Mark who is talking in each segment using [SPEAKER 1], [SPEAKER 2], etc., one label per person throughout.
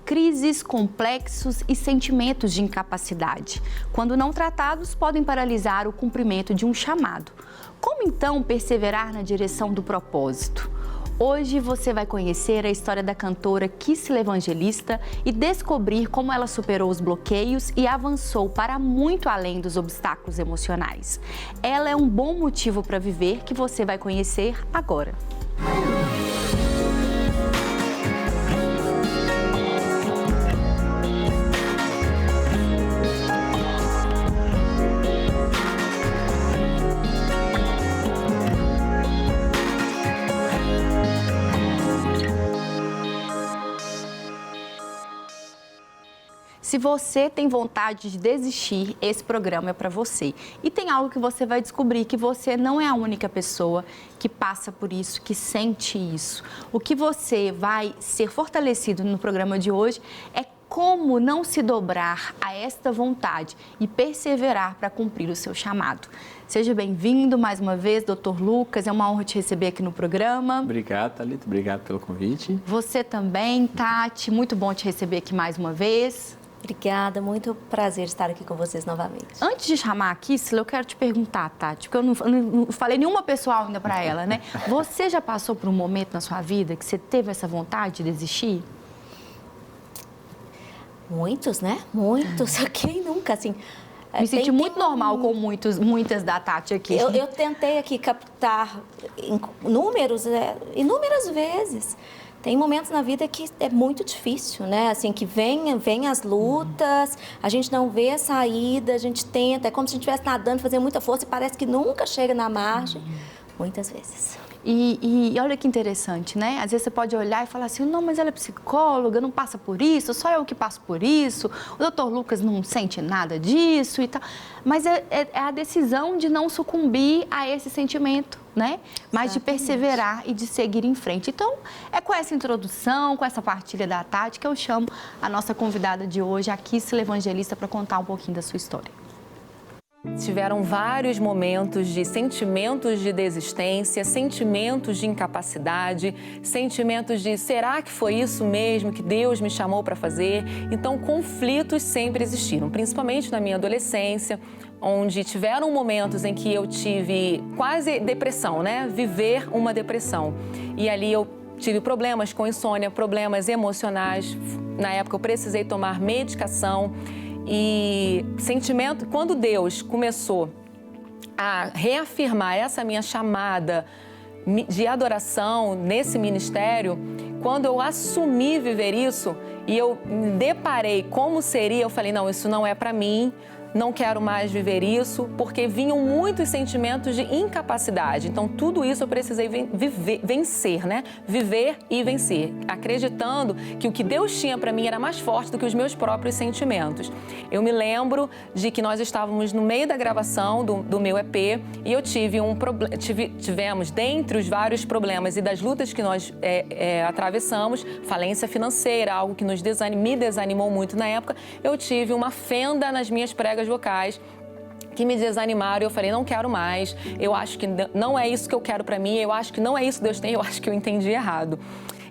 [SPEAKER 1] crises, complexos e sentimentos de incapacidade. Quando não tratados, podem paralisar o cumprimento de um chamado. Como então perseverar na direção do propósito? Hoje você vai conhecer a história da cantora Kicila Evangelista e descobrir como ela superou os bloqueios e avançou para muito além dos obstáculos emocionais. Ela é um bom motivo para viver que você vai conhecer agora. Se você tem vontade de desistir, esse programa é para você. E tem algo que você vai descobrir, que você não é a única pessoa que passa por isso, que sente isso. O que você vai ser fortalecido no programa de hoje é como não se dobrar a esta vontade e perseverar para cumprir o seu chamado. Seja bem-vindo mais uma vez, Dr. Lucas. É uma honra te receber aqui no programa.
[SPEAKER 2] Obrigado, Thalita. Obrigado pelo convite.
[SPEAKER 1] Você também, Tati. Muito bom te receber aqui mais uma vez.
[SPEAKER 3] Obrigada, muito prazer estar aqui com vocês novamente.
[SPEAKER 1] Antes de chamar a Kicila, eu quero te perguntar, Tati, porque eu não falei nenhuma pessoal ainda para ela, né? Você já passou por um momento na sua vida que você teve essa vontade de desistir?
[SPEAKER 3] Muitos, né? Muitos. Quem nunca, assim...
[SPEAKER 1] Me senti muito normal com muitas da Tati aqui.
[SPEAKER 3] Eu tentei aqui captar números, inúmeras vezes. Tem momentos na vida que é muito difícil, né? Assim, que vem as lutas, a gente não vê a saída, a gente tenta, é como se a gente estivesse nadando, fazendo muita força e parece que nunca chega na margem, muitas vezes.
[SPEAKER 1] E olha que interessante, né? Às vezes você pode olhar e falar assim, não, mas ela é psicóloga, não passa por isso, só eu que passo por isso, o doutor Lucas não sente nada disso e tal. Mas é a decisão de não sucumbir a esse sentimento, né? Mas de perseverar e de seguir em frente. Então, é com essa introdução, com essa partilha da Tati, que eu chamo a nossa convidada de hoje, a Kicila Evangelista, para contar um pouquinho da sua história.
[SPEAKER 4] Tiveram vários momentos de sentimentos de desistência, sentimentos de incapacidade, sentimentos de será que foi isso mesmo que Deus me chamou para fazer? Então, conflitos sempre existiram, principalmente na minha adolescência, onde tiveram momentos em que eu tive quase depressão, né? Viver uma depressão. E ali eu tive problemas com insônia, problemas emocionais. Na época eu precisei tomar medicação. E sentimento, quando Deus começou a reafirmar essa minha chamada de adoração nesse ministério, quando eu assumi viver isso e eu me deparei como seria, eu falei, não, isso não é para mim, não quero mais viver isso, porque vinham muitos sentimentos de incapacidade. Então, tudo isso eu precisei vencer, né? Viver e vencer, acreditando que o que Deus tinha para mim era mais forte do que os meus próprios sentimentos. Eu me lembro de que nós estávamos no meio da gravação do meu EP e eu tivemos, dentre os vários problemas e das lutas que nós atravessamos, falência financeira, algo que me desanimou muito na época, eu tive uma fenda nas minhas pregas vocais que me desanimaram e eu falei, não quero mais, eu acho que não é isso que eu quero para mim, eu acho que não é isso que Deus tem, eu acho que eu entendi errado.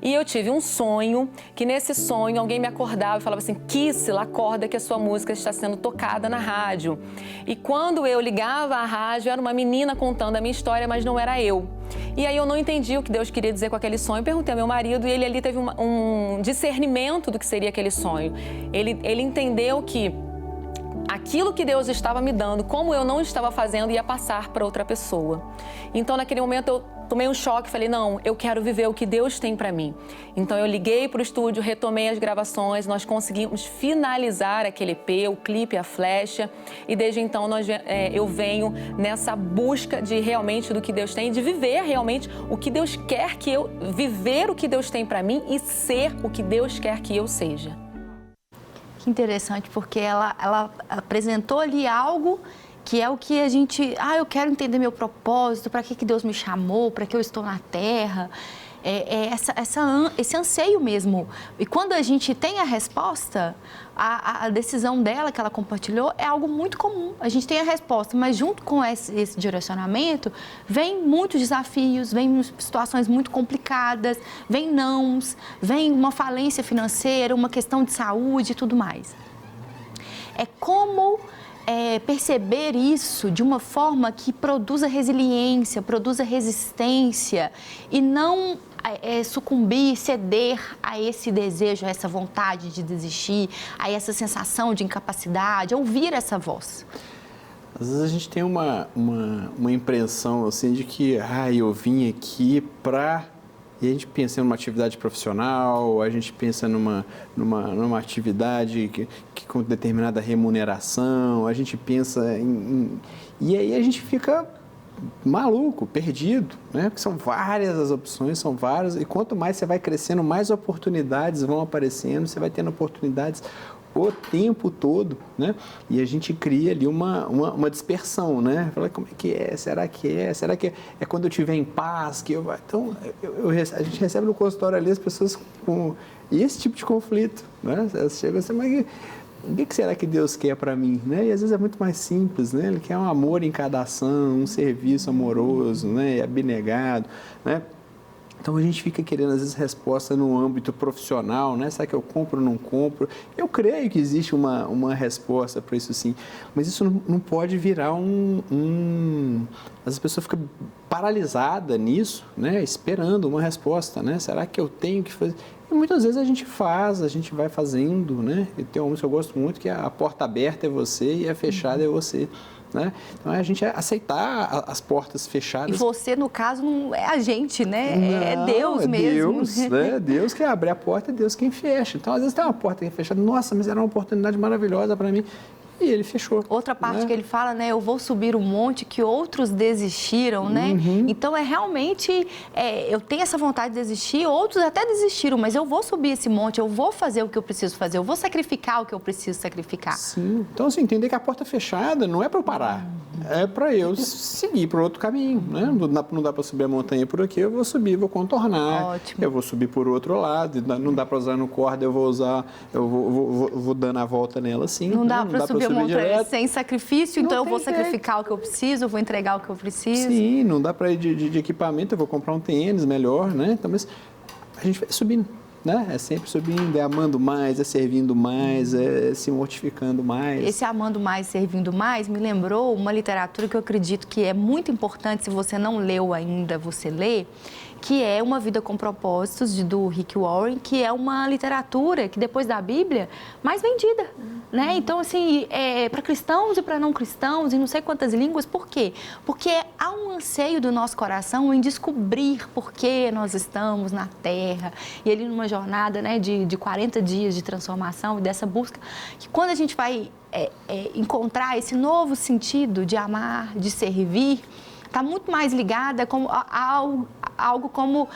[SPEAKER 4] E eu tive um sonho, que nesse sonho alguém me acordava e falava assim, Kicila, acorda que a sua música está sendo tocada na rádio. E quando eu ligava à rádio, era uma menina contando a minha história, mas não era eu. E aí eu não entendi o que Deus queria dizer com aquele sonho, perguntei ao meu marido e ele ali teve um discernimento do que seria aquele sonho. Ele entendeu que aquilo que Deus estava me dando, como eu não estava fazendo, ia passar para outra pessoa. Então, naquele momento, eu tomei um choque, falei, não, eu quero viver o que Deus tem para mim. Então, eu liguei para o estúdio, retomei as gravações, nós conseguimos finalizar aquele EP, o clipe, a flecha, e desde então eu venho nessa busca de realmente do que Deus tem, de viver realmente o que Deus quer que eu, viver o que Deus tem para mim e ser o que Deus quer que eu seja.
[SPEAKER 1] Que interessante, porque ela apresentou ali algo que é o que a gente... eu quero entender meu propósito, para que Deus me chamou, para que eu estou na Terra. esse anseio mesmo. E quando a gente tem a resposta, a decisão dela que ela compartilhou é algo muito comum. A gente tem a resposta, mas junto com esse direcionamento, vem muitos desafios, vem situações muito complicadas, vem nãos, vem uma falência financeira, uma questão de saúde e tudo mais. É como perceber isso de uma forma que produza resiliência, produza resistência e não sucumbir, ceder a esse desejo, a essa vontade de desistir, a essa sensação de incapacidade, ouvir essa voz.
[SPEAKER 2] Às vezes a gente tem uma impressão assim de que eu vim aqui para... E a gente pensa em uma atividade profissional, a gente pensa numa atividade que com determinada remuneração, a gente pensa e aí a gente fica maluco, perdido, né? Porque são várias as opções, são várias, e quanto mais você vai crescendo, mais oportunidades vão aparecendo, você vai tendo oportunidades o tempo todo, né? E a gente cria ali uma dispersão, né? Fala, como é que é? Será que é? Será que é quando eu estiver em paz que eu... Então, a gente recebe no consultório ali as pessoas com esse tipo de conflito, né? Elas chegam assim, mas o que será que Deus quer para mim, né? E às vezes é muito mais simples, né? Ele quer um amor em cada ação, um serviço amoroso, né? Abnegado, né? Então, a gente fica querendo, às vezes, resposta no âmbito profissional, né? Será que eu compro ou não compro? Eu creio que existe uma resposta para isso, sim. Mas isso não pode virar As pessoas ficam paralisadas nisso, né? Esperando uma resposta, né? Será que eu tenho que fazer? E muitas vezes a gente vai fazendo, né? E tem uma música que eu gosto muito, que é a porta aberta é você e a fechada é você. Né? Então, a gente aceitar as portas fechadas.
[SPEAKER 1] E você, no caso, não é a gente, né?
[SPEAKER 2] Não,
[SPEAKER 1] é Deus mesmo.
[SPEAKER 2] Deus, né? Deus que abre a porta, é Deus quem fecha. Então, às vezes tem uma porta que é fechada. Nossa, mas era uma oportunidade maravilhosa para mim. E ele fechou.
[SPEAKER 1] Outra parte,
[SPEAKER 2] né?
[SPEAKER 1] que ele fala, né? Eu vou subir um monte que outros desistiram, né? Então, realmente, eu tenho essa vontade de desistir, outros até desistiram, mas eu vou subir esse monte, eu vou fazer o que eu preciso fazer, eu vou sacrificar o que eu preciso sacrificar.
[SPEAKER 2] Sim. Então, assim, entender que a porta fechada não é para eu parar, é para eu seguir para outro caminho, né? Não dá para subir a montanha por aqui, eu vou subir, vou contornar.
[SPEAKER 1] Ótimo.
[SPEAKER 2] Eu vou subir por outro lado, não dá para usar no corda, eu vou dando a volta nela assim.
[SPEAKER 1] Não dá para subir a montanha
[SPEAKER 2] direto.
[SPEAKER 1] sem sacrifício, então eu vou
[SPEAKER 2] jeito.
[SPEAKER 1] sacrificar o que eu preciso, eu vou entregar o que eu preciso.
[SPEAKER 2] Sim, não dá para ir de equipamento, eu vou comprar um tênis melhor, né? Então, mas a gente vai subindo, né? É sempre subindo, é amando mais, é servindo mais, é se mortificando mais.
[SPEAKER 1] Esse amando mais, servindo mais, me lembrou uma literatura que eu acredito que é muito importante, se você não leu ainda, você lê, que é Uma Vida com Propósitos, do Rick Warren, que é uma literatura que, depois da Bíblia, mais vendida, né? Então, assim, para cristãos e para não cristãos, em não sei quantas línguas, por quê? Porque há um anseio do nosso coração em descobrir por que nós estamos na Terra, e ele numa jornada, né, de 40 dias de transformação e dessa busca, que quando a gente vai encontrar esse novo sentido de amar, de servir, está muito mais ligada a algo como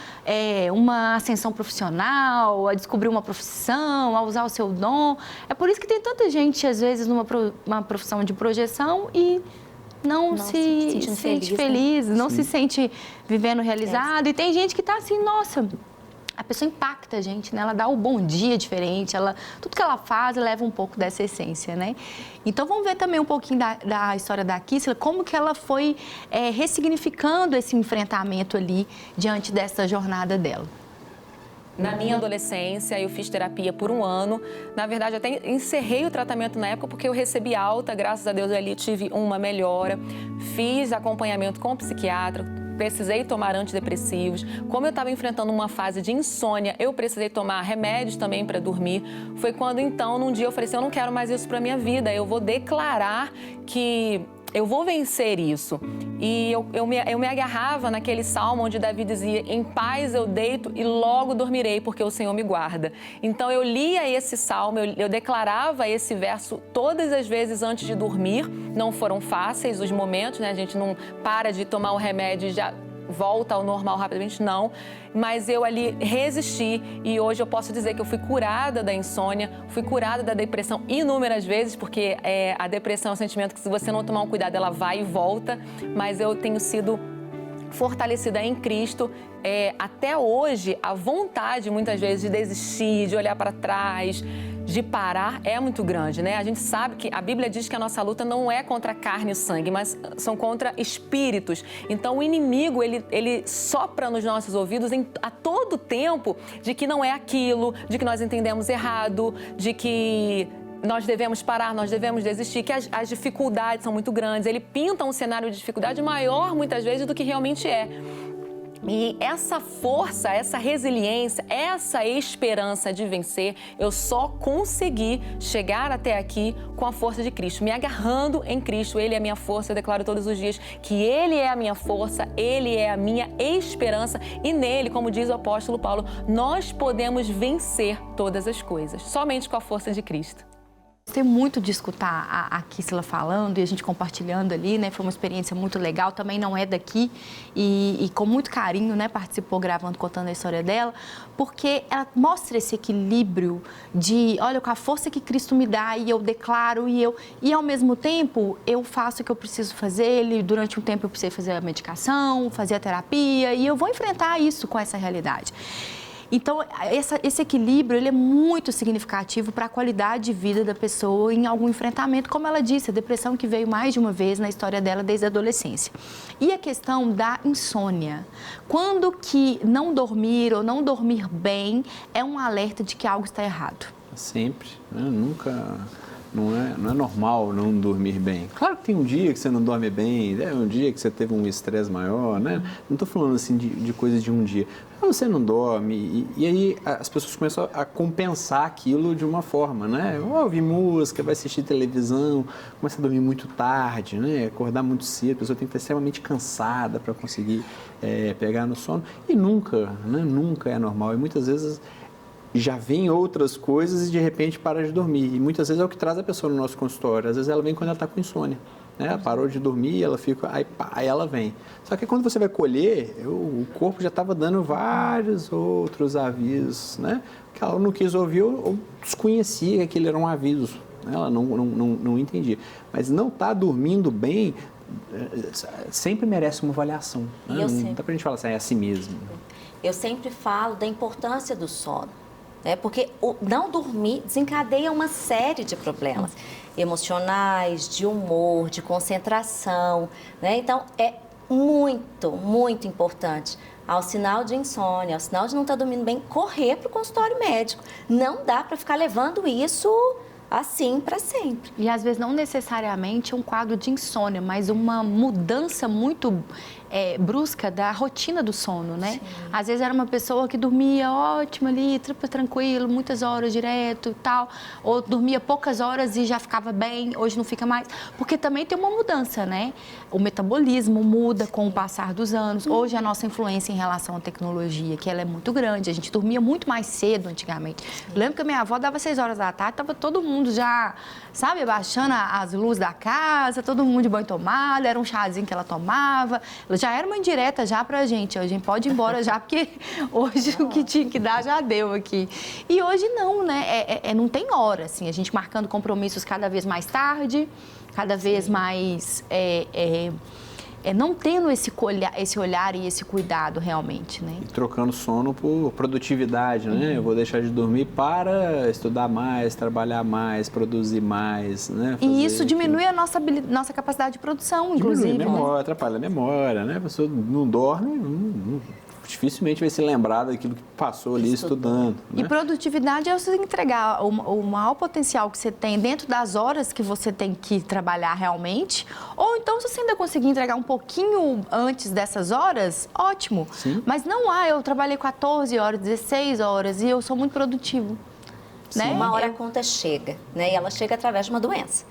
[SPEAKER 1] uma ascensão profissional, a descobrir uma profissão, a usar o seu dom. É por isso que tem tanta gente, às vezes, numa profissão de projeção e não se sente feliz, né? Não se sente vivendo realizado. E tem gente que está assim, nossa... A pessoa impacta a gente, né? Ela dá o bom dia diferente, tudo que ela faz leva um pouco dessa essência, né? Então, vamos ver também um pouquinho da história da Kissela, como que ela foi ressignificando esse enfrentamento ali diante dessa jornada dela.
[SPEAKER 4] Na minha adolescência, eu fiz terapia por 1 ano. Na verdade, até encerrei o tratamento na época porque eu recebi alta. Graças a Deus, ali tive uma melhora. Fiz acompanhamento com o psiquiatra. Precisei tomar antidepressivos. Como eu estava enfrentando uma fase de insônia, eu precisei tomar remédios também para dormir. Foi quando, então, num dia eu falei assim, eu não quero mais isso para minha vida. Eu vou declarar que eu vou vencer isso. E eu me agarrava naquele salmo onde Davi dizia, em paz eu deito e logo dormirei, porque o Senhor me guarda. Então, eu lia esse salmo, eu declarava esse verso todas as vezes antes de dormir. Não foram fáceis os momentos, né? A gente não para de tomar um remédio e já volta ao normal rapidamente, não. Mas eu ali resisti e hoje eu posso dizer que eu fui curada da insônia, fui curada da depressão inúmeras vezes, porque a depressão é um sentimento que, se você não tomar um cuidado, ela vai e volta. Mas eu tenho sido fortalecida em Cristo, até hoje a vontade muitas vezes de desistir, de olhar para trás, de parar é muito grande, né? A gente sabe que a Bíblia diz que a nossa luta não é contra carne e sangue, mas são contra espíritos. Então o inimigo, ele sopra nos nossos ouvidos a todo tempo de que não é aquilo, de que nós entendemos errado, de que nós devemos parar, nós devemos desistir, que as dificuldades são muito grandes. Ele pinta um cenário de dificuldade maior muitas vezes do que realmente é. E essa força, essa resiliência, essa esperança de vencer, eu só consegui chegar até aqui com a força de Cristo, me agarrando em Cristo. Ele é a minha força, eu declaro todos os dias que Ele é a minha força, Ele é a minha esperança e nele, como diz o apóstolo Paulo, nós podemos vencer todas as coisas, somente com a força de Cristo.
[SPEAKER 1] Gostei muito de escutar a Kissela falando e a gente compartilhando ali, né? Foi uma experiência muito legal, também não é daqui e com muito carinho, né? Participou gravando, contando a história dela, porque ela mostra esse equilíbrio de, olha, com a força que Cristo me dá e eu declaro e ao mesmo tempo eu faço o que eu preciso fazer, durante um tempo eu precisei fazer a medicação, fazer a terapia e eu vou enfrentar isso com essa realidade. Então, esse equilíbrio ele é muito significativo para a qualidade de vida da pessoa em algum enfrentamento, como ela disse, a depressão que veio mais de uma vez na história dela desde a adolescência. E a questão da insônia. Quando que não dormir ou não dormir bem é um alerta de que algo está errado?
[SPEAKER 2] Sempre, né? Nunca... Não é normal não dormir bem. Claro que tem um dia que você não dorme bem, né? Um dia que você teve um estresse maior, né? Não estou falando assim de coisas de um dia. Mas você não dorme e aí as pessoas começam a compensar aquilo de uma forma, né? Vai ouvir música, vai assistir televisão, começa a dormir muito tarde, né? Acordar muito cedo, a pessoa tem que estar extremamente cansada para conseguir pegar no sono. E nunca, né? Nunca é normal. E muitas vezes já vem outras coisas e de repente para de dormir. E muitas vezes é o que traz a pessoa no nosso consultório. Às vezes ela vem quando ela está com insônia. Né? Ela parou de dormir, ela fica, aí ela vem. Só que quando você vai colher, o corpo já estava dando vários outros avisos, né? Que ela não quis ouvir ou desconhecia que aquele era um aviso. Né? Ela não entendia. Mas não estar dormindo bem sempre merece uma avaliação. Né? Não dá para a gente falar assim, é assim mesmo.
[SPEAKER 3] Eu sempre falo da importância do sono. Porque o não dormir desencadeia uma série de problemas emocionais, de humor, de concentração, né? Então, é muito, muito importante, ao sinal de insônia, ao sinal de não estar dormindo bem, correr para o consultório médico. Não dá para ficar levando isso assim para sempre.
[SPEAKER 1] E às vezes não necessariamente um quadro de insônia, mas uma mudança muito brusca da rotina do sono, né? Sim. Às vezes era uma pessoa que dormia ótimo ali, tranquilo, muitas horas direto e tal, ou dormia poucas horas e já ficava bem, hoje não fica mais, porque também tem uma mudança, né? O metabolismo muda com o passar dos anos. Hoje a nossa influência em relação à tecnologia, que ela é muito grande, a gente dormia muito mais cedo antigamente. Eu lembro que a minha avó dava 6 horas da tarde, estava todo mundo já, sabe, abaixando as luzes da casa, todo mundo de banho tomado, era um chazinho que ela tomava, já era uma indireta já pra gente, a gente pode ir embora já, porque hoje o que tinha que dar já deu aqui. E hoje não, né, não tem hora, assim, a gente marcando compromissos cada vez mais tarde, cada vez mais, não tendo esse olhar e esse cuidado realmente, né?
[SPEAKER 2] E trocando sono por produtividade, né? Eu vou deixar de dormir para estudar mais, trabalhar mais, produzir mais, né?
[SPEAKER 1] E isso diminui a nossa capacidade de produção, inclusive.
[SPEAKER 2] Diminui a memória, atrapalha a memória, né? A pessoa não dorme, dificilmente vai se lembrar daquilo que passou ali estudando. Né?
[SPEAKER 1] E produtividade é você entregar o maior potencial que você tem dentro das horas que você tem que trabalhar realmente, ou então se você ainda conseguir entregar um pouquinho antes dessas horas, ótimo.
[SPEAKER 2] Sim.
[SPEAKER 1] Mas não eu trabalhei 14 horas, 16 horas e eu sou muito produtivo. Né?
[SPEAKER 3] Uma hora a conta chega, né? E ela chega através de uma doença.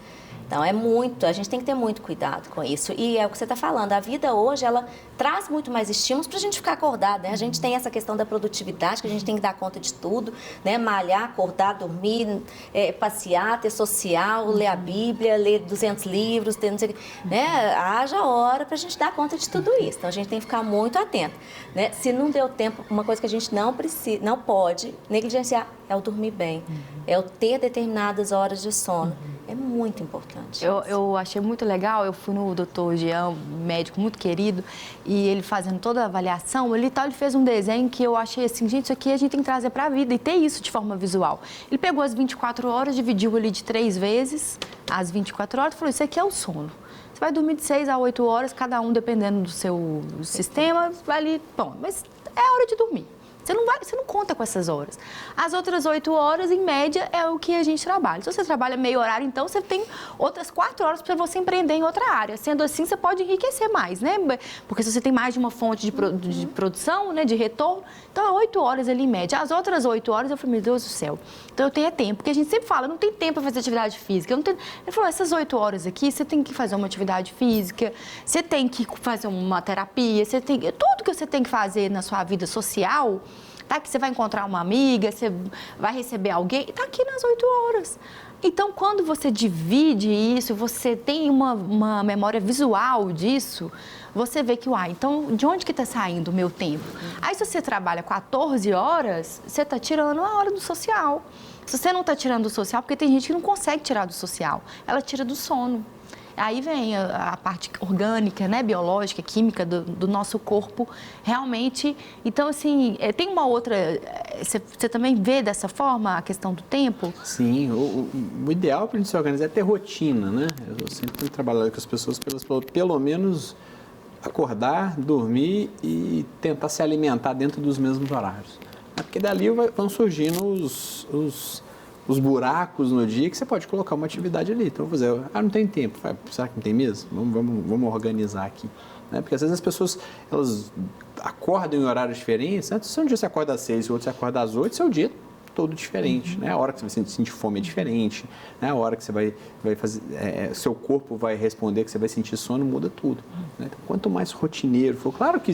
[SPEAKER 3] Então, a gente tem que ter muito cuidado com isso. E é o que você está falando, a vida hoje, ela traz muito mais estímulos para a gente ficar acordado, né? A gente tem essa questão da produtividade, que a gente tem que dar conta de tudo, né? Malhar, acordar, dormir, passear, ter social, ler a Bíblia, ler 200 livros, ter não sei o que, né? Haja hora para a gente dar conta de tudo isso. Então, a gente tem que ficar muito atento, né? Se não deu tempo, uma coisa que a gente não pode negligenciar é o dormir bem, é o ter determinadas horas de sono. É muito muito importante.
[SPEAKER 1] Eu achei muito legal, eu fui no doutor Jean, um médico muito querido, e ele fazendo toda a avaliação, ele fez um desenho que eu achei assim, gente, isso aqui a gente tem que trazer para a vida e ter isso de forma visual. Ele pegou as 24 horas, dividiu ali de 3 vezes, as 24 horas, e falou, isso aqui é o sono. Você vai dormir de 6 a 8 horas, cada um dependendo do seu sistema, vai ali, bom, mas é hora de dormir. Você não conta com essas horas. As outras 8 horas, em média, é o que a gente trabalha. Se você trabalha meio horário, então você tem outras 4 horas para você empreender em outra área. Sendo assim, você pode enriquecer mais, né? Porque se você tem mais de uma fonte de produção, né, de retorno, então é 8 horas ali em média. As outras 8 horas, eu falei, meu Deus do céu. Então eu tenho tempo, porque a gente sempre fala, não tem tempo para fazer atividade física. Eu não tenho... Ele falou, essas 8 horas aqui, você tem que fazer uma atividade física, você tem que fazer uma terapia, tudo que você tem que fazer na sua vida social, tá? Que você vai encontrar uma amiga, você vai receber alguém, está aqui nas 8 horas. Então, quando você divide isso, você tem uma memória visual disso, você vê que, então, de onde que está saindo o meu tempo? Aí, se você trabalha 14 horas, você está tirando a hora do social. Se você não está tirando do social, porque tem gente que não consegue tirar do social, ela tira do sono. Aí vem a parte orgânica, né, biológica, química do nosso corpo, realmente. Então, assim, tem uma outra... Você também vê dessa forma a questão do tempo?
[SPEAKER 2] Sim, o ideal para a gente se organizar é ter rotina, né? Eu sempre tenho trabalhado com as pessoas para elas, pelo menos, acordar, dormir e tentar se alimentar dentro dos mesmos horários. Porque dali vão surgindo os buracos no dia que você pode colocar uma atividade ali. Então, vou dizer, não tem tempo. Será que não tem mesmo? Vamos organizar aqui. Né? Porque às vezes as pessoas, elas acordam em horários diferentes. Né? Se um dia você acorda às 6 e o outro você acorda às 8, seu dia todo diferente. Né? A hora que você vai sentir fome é diferente. Né? A hora que você vai fazer, seu corpo vai responder que você vai sentir sono, muda tudo. Né? Então, quanto mais rotineiro for, claro que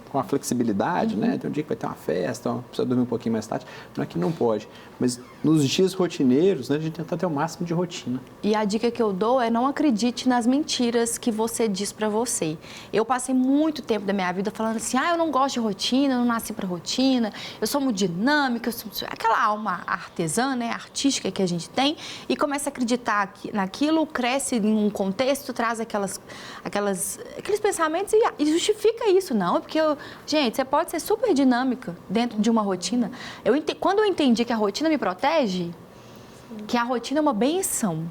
[SPEAKER 2] com a flexibilidade, né? Tem um dia que vai ter uma festa, precisa dormir um pouquinho mais tarde, não é que não pode. Mas nos dias rotineiros, né, a gente tenta ter o máximo de rotina.
[SPEAKER 1] E a dica que eu dou é não acredite nas mentiras que você diz pra você. Eu passei muito tempo da minha vida falando assim, eu não gosto de rotina, eu não nasci pra rotina, eu sou muito dinâmica, aquela alma artesã, né, artística que a gente tem, e começa a acreditar naquilo, cresce em um contexto, traz aqueles pensamentos e justifica isso. Não, porque gente, você pode ser super dinâmica dentro de uma rotina. Quando eu entendi que a rotina me protege, que a rotina é uma benção.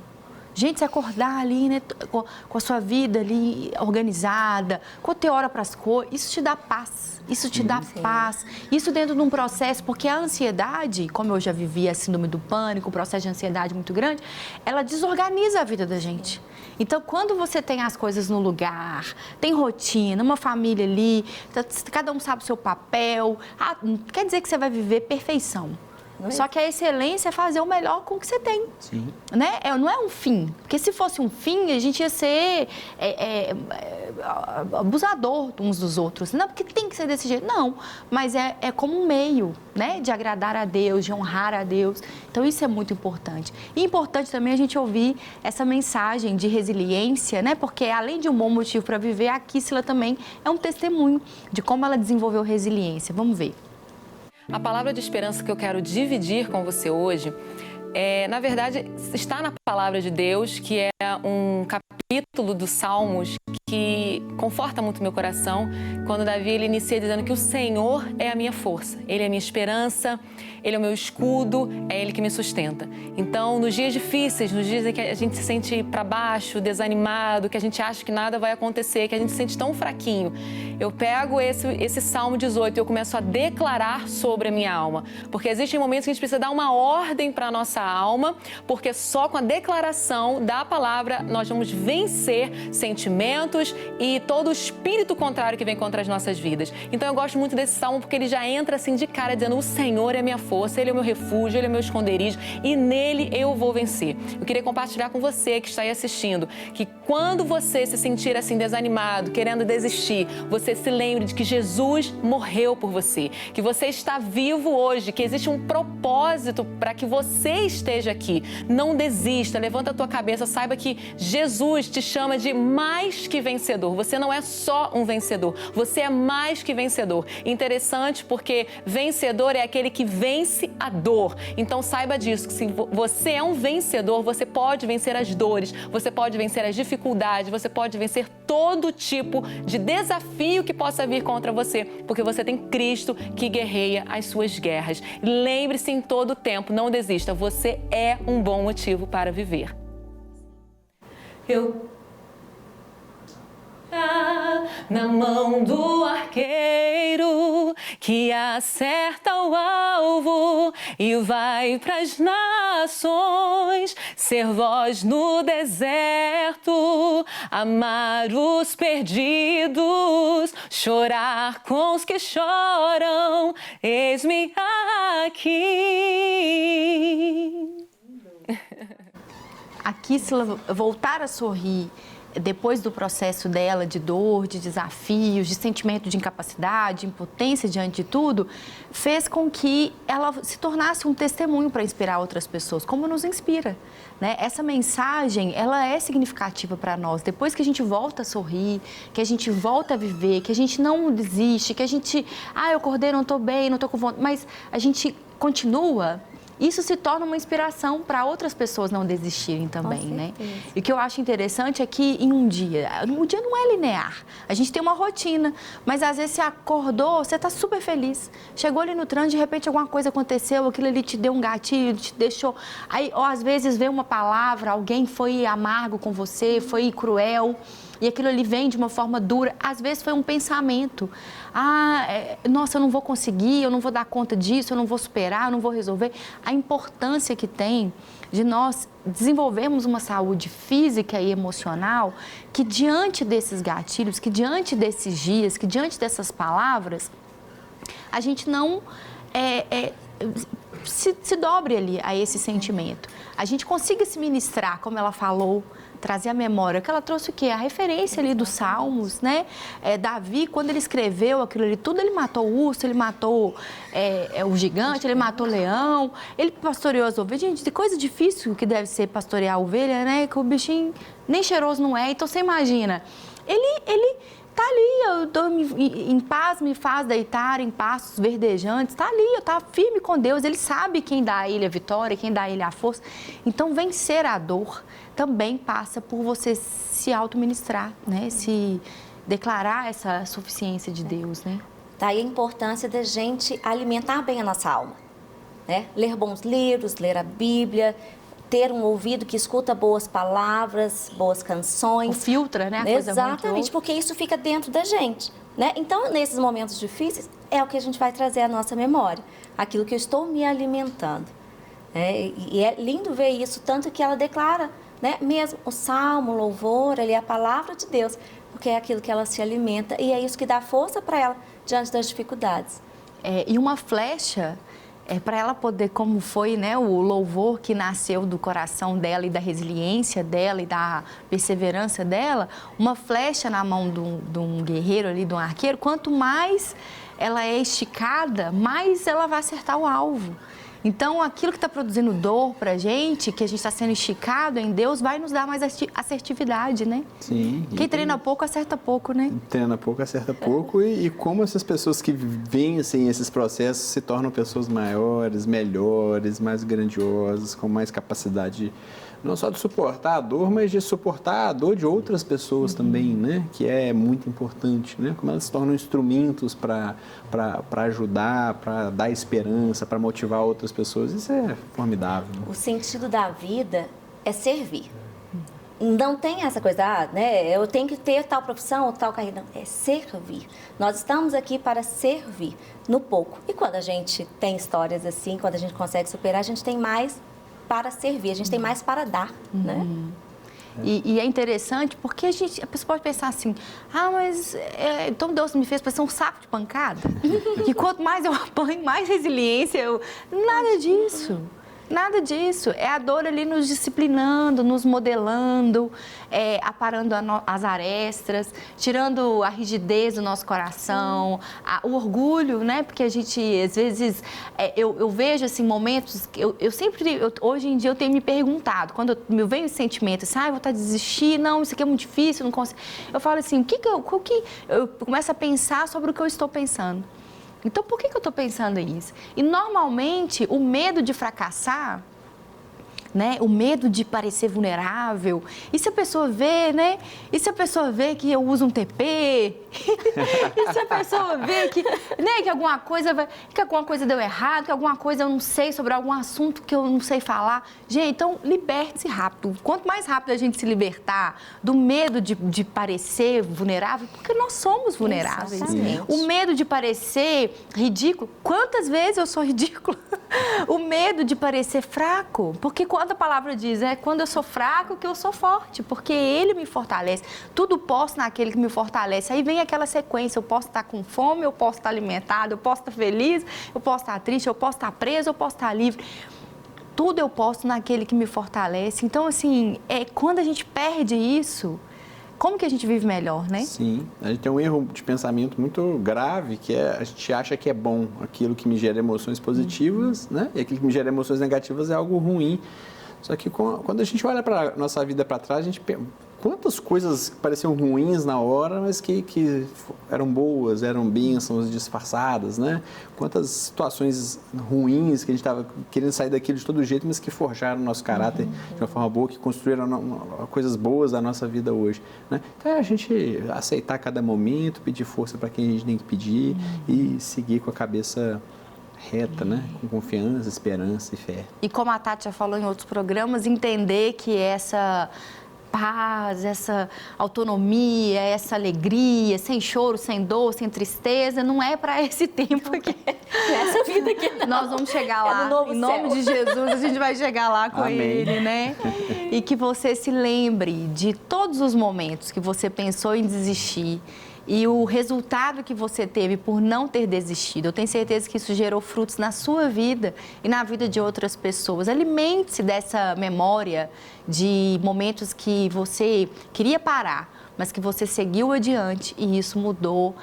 [SPEAKER 1] Gente, se acordar ali, né, com a sua vida ali organizada, com ter hora para as coisas, isso te dá paz. Isso te dá paz. Isso dentro de um processo, porque a ansiedade, como eu já vivi a síndrome do pânico, um processo de ansiedade muito grande, ela desorganiza a vida da gente. Então, quando você tem as coisas no lugar, tem rotina, uma família ali, cada um sabe o seu papel, quer dizer que você vai viver perfeição. Só que a excelência é fazer o melhor com o que você tem.
[SPEAKER 2] Sim.
[SPEAKER 1] Né? Não é um fim. Porque se fosse um fim, a gente ia ser abusador uns dos outros. Não, porque tem que ser desse jeito. Não, mas é como um meio, né? De agradar a Deus, de honrar a Deus. Então, isso é muito importante. E importante também a gente ouvir essa mensagem de resiliência, né? Porque além de um bom motivo para viver, a Kissila também é um testemunho de como ela desenvolveu resiliência. Vamos ver.
[SPEAKER 4] A palavra de esperança que eu quero dividir com você hoje, na verdade, está na palavra de Deus, que é um capítulo dos Salmos que conforta muito meu coração, quando Davi ele inicia dizendo que o Senhor é a minha força, Ele é a minha esperança, Ele é o meu escudo, é Ele que me sustenta. Então, nos dias difíceis, nos dias em que a gente se sente para baixo, desanimado, que a gente acha que nada vai acontecer, que a gente se sente tão fraquinho, eu pego esse Salmo 18 e eu começo a declarar sobre a minha alma, porque existem momentos que a gente precisa dar uma ordem para a nossa alma, porque só com a declaração da palavra nós vamos vencer sentimentos e todo o espírito contrário que vem contra as nossas vidas. Então eu gosto muito desse salmo porque ele já entra assim de cara dizendo: o Senhor é a minha força, Ele é o meu refúgio, Ele é o meu esconderijo e nele eu vou vencer. Eu queria compartilhar com você que está aí assistindo que quando você se sentir assim desanimado, querendo desistir, você se lembre de que Jesus morreu por você, que você está vivo hoje, que existe um propósito para que você esteja aqui. Não desista, levanta a tua cabeça, saiba que Jesus te chama de mais que vencedor. Você não é só um vencedor, você é mais que vencedor. Interessante porque vencedor é aquele que vence vence a dor. Então saiba disso, que se você é um vencedor, você pode vencer as dores, você pode vencer as dificuldades, você pode vencer todo tipo de desafio que possa vir contra você, porque você tem Cristo que guerreia as suas guerras. Lembre-se em todo tempo, não desista, você é um bom motivo para viver. Na mão do arqueiro que acerta o alvo e vai pras nações, ser voz no deserto, amar os perdidos, chorar com os que choram, eis-me aqui.
[SPEAKER 1] Aqui, se voltar a sorrir depois do processo dela de dor, de desafios, de sentimento de incapacidade, de impotência diante de tudo, fez com que ela se tornasse um testemunho para inspirar outras pessoas, como nos inspira, né? Essa mensagem, ela é significativa para nós. Depois que a gente volta a sorrir, que a gente volta a viver, que a gente não desiste, que a gente, eu acordei, não estou bem, não estou com vontade, mas a gente continua. Isso se torna uma inspiração para outras pessoas não desistirem também, né? E o que eu acho interessante é que em um dia, o dia não é linear. A gente tem uma rotina, mas às vezes você acordou, você está super feliz. Chegou ali no trânsito, de repente alguma coisa aconteceu, aquilo ali te deu um gatilho, te deixou... Aí, ou às vezes veio uma palavra, alguém foi amargo com você, foi cruel, e aquilo ali vem de uma forma dura. Às vezes foi um pensamento. Nossa, eu não vou conseguir, eu não vou dar conta disso, eu não vou superar, eu não vou resolver. A importância que tem de nós desenvolvermos uma saúde física e emocional que diante desses gatilhos, que diante desses dias, que diante dessas palavras, a gente não se dobre ali a esse sentimento. A gente consiga se ministrar, como ela falou, trazer a memória, que ela trouxe o quê? A referência ali dos Salmos, né? Davi, quando ele escreveu aquilo ali, tudo, ele matou o urso, ele matou o gigante, ele matou o leão, ele pastoreou as ovelhas. Gente, de coisa difícil que deve ser pastorear a ovelha, né? Que o bichinho nem cheiroso não é, então você imagina. Ele tá ali, eu tô em paz, me faz deitar em pastos verdejantes, tá ali, eu tá firme com Deus, ele sabe quem dá a ele a vitória, quem dá a ele a força. Então, vencer a dor também passa por você se auto-ministrar, né? Se declarar essa suficiência de Deus, né?
[SPEAKER 3] Daí a importância da gente alimentar bem a nossa alma, né? Ler bons livros, ler a Bíblia, ter um ouvido que escuta boas palavras, boas canções.
[SPEAKER 1] O filtra, né? A coisa
[SPEAKER 3] exatamente, porque isso fica dentro da gente, né? Então, nesses momentos difíceis, é o que a gente vai trazer à nossa memória, aquilo que eu estou me alimentando. E é lindo ver isso, tanto que ela declara, né? Mesmo o salmo, o louvor, ali é a palavra de Deus, porque é aquilo que ela se alimenta e é isso que dá força para ela diante das dificuldades.
[SPEAKER 1] E uma flecha, para ela poder, como foi, né, o louvor que nasceu do coração dela e da resiliência dela e da perseverança dela, uma flecha na mão de um guerreiro ali, de um arqueiro, quanto mais ela é esticada, mais ela vai acertar o alvo. Então, aquilo que está produzindo dor para a gente, que a gente está sendo esticado em Deus, vai nos dar mais assertividade, né?
[SPEAKER 2] Sim.
[SPEAKER 1] Quem treina pouco, acerta pouco, né?
[SPEAKER 2] Treina pouco, acerta pouco. E como essas pessoas que vencem esses processos se tornam pessoas maiores, melhores, mais grandiosas, com mais capacidade não só de suportar a dor, mas de suportar a dor de outras pessoas também, né? Que é muito importante, né? Como elas se tornam instrumentos para ajudar, para dar esperança, para motivar outras pessoas. Isso é formidável.
[SPEAKER 3] O sentido da vida é servir. Não tem essa coisa, né? Eu tenho que ter tal profissão ou tal carreira. Não, é servir. Nós estamos aqui para servir no pouco. E quando a gente tem histórias assim, quando a gente consegue superar, a gente tem mais para servir, a gente tem mais para dar, né?
[SPEAKER 1] E é interessante porque a pessoa pode pensar assim, mas então Deus me fez para ser um saco de pancada? E quanto mais eu apanho, mais resiliência Nada disso. Nada disso. É a dor ali nos disciplinando, nos modelando, aparando as arestas, tirando a rigidez do nosso coração, o orgulho, né? Porque a gente, às vezes, eu vejo, assim, momentos... Hoje em dia, eu tenho me perguntado, quando me vem esse sentimento, assim, eu vou estar a desistir, não, isso aqui é muito difícil, não consigo... Eu falo assim, eu começo a pensar sobre o que eu estou pensando. Então, por que eu estou pensando isso? E, normalmente, o medo de fracassar, né? O medo de parecer vulnerável. E se a pessoa vê, né? E se a pessoa vê que eu uso um TP? E se a pessoa vê que, né, que alguma coisa deu errado, que alguma coisa eu não sei sobre algum assunto que eu não sei falar? Gente, então liberte-se rápido. Quanto mais rápido a gente se libertar do medo de parecer vulnerável, porque nós somos vulneráveis.
[SPEAKER 3] Exatamente.
[SPEAKER 1] O medo de parecer ridículo. Quantas vezes eu sou ridícula? O medo de parecer fraco, porque quando a palavra diz, quando eu sou fraco que eu sou forte, porque Ele me fortalece. Tudo posso naquele que me fortalece. Aí vem aquela sequência, eu posso estar com fome, eu posso estar alimentado, eu posso estar feliz, eu posso estar triste, eu posso estar preso, eu posso estar livre. Tudo eu posso naquele que me fortalece. Então, assim, quando a gente perde isso, como que a gente vive melhor, né?
[SPEAKER 2] Sim, a gente tem um erro de pensamento muito grave, que é a gente acha que é bom aquilo que me gera emoções positivas, né? E aquilo que me gera emoções negativas é algo ruim. Só que quando a gente olha para a nossa vida para trás, a gente quantas coisas pareciam ruins na hora, mas que eram boas, eram bênçãos disfarçadas, né? Quantas situações ruins que a gente estava querendo sair daquilo de todo jeito, mas que forjaram o nosso caráter de uma forma boa, que construíram coisas boas da nossa vida hoje, né? Então é a gente aceitar cada momento, pedir força para quem a gente tem que pedir e seguir com a cabeça reta, né? Com confiança, esperança e fé.
[SPEAKER 1] E como a Tati já falou em outros programas, entender que essa paz, essa autonomia, essa alegria, sem choro, sem dor, sem tristeza, não é para esse tempo aqui.
[SPEAKER 3] Essa vida aqui não.
[SPEAKER 1] Nós vamos chegar lá,
[SPEAKER 3] no novo
[SPEAKER 1] em nome
[SPEAKER 3] céu.
[SPEAKER 1] de Jesus, a gente vai chegar lá com
[SPEAKER 2] Amém.
[SPEAKER 1] Ele, né? E que você se lembre de todos os momentos que você pensou em desistir e o resultado que você teve por não ter desistido. Eu tenho certeza que isso gerou frutos na sua vida e na vida de outras pessoas. Alimente-se dessa memória de momentos que você queria parar, mas que você seguiu adiante e isso mudou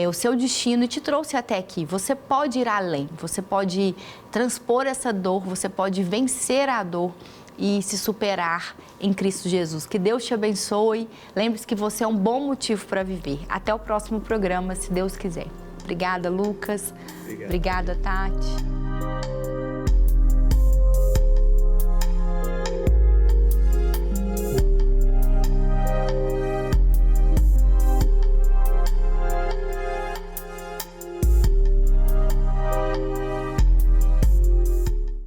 [SPEAKER 1] o seu destino e te trouxe até aqui. Você pode ir além, você pode transpor essa dor, você pode vencer a dor e se superar em Cristo Jesus. Que Deus te abençoe. Lembre-se que você é um bom motivo para viver. Até o próximo programa, se Deus quiser. Obrigada, Lucas. Obrigada, Tati.